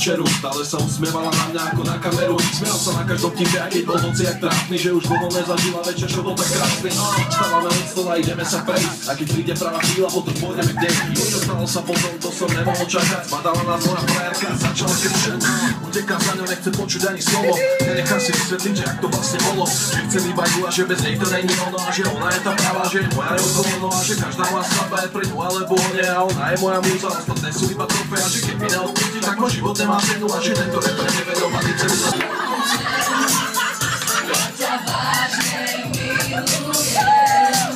večeru. Stále sa usmievala na mňa ako na kameru. Smial sa na každom tipe, a keď bol noci jak trápny, že už dlho nezažila večer, čo bol tak krásny. Stávame od stola, ideme sa prejsť, a keď príde pravá chvíľa, potom pôjdeme kde. Čo stalo sa potom, to som nemohol čakať. Zbadala nás moja frajerka, začala kričať. Utekám za ňou, nechce počuť ani slovo. Nenechám si vysvetliť, že ak to vlastne bolo. Že chcem iba ju a že bez nej to není ono. A že ona je tá pravá, že je moja neodolno. A že každá moja skladba je pre ňu alebo nie. A ona je moja múza, ostatné sú iba trofej. A že keď mi neodpustí, tak môj život nemá cenu. A že tento repre nevedovaný celý za... Ja ťa vážne milujem.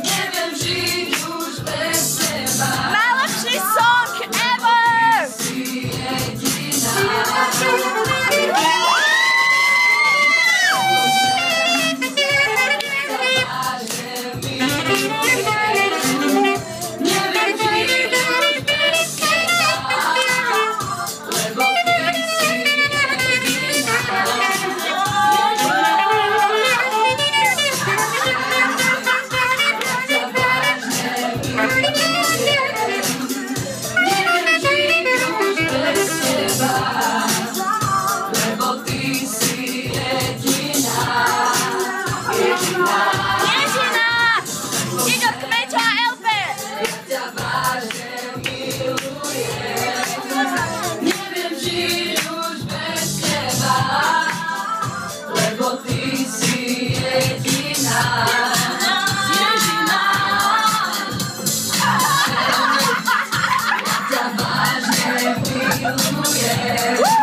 Neviem žiť už bez teba. Najlepší song ever! Si jediná. Woo!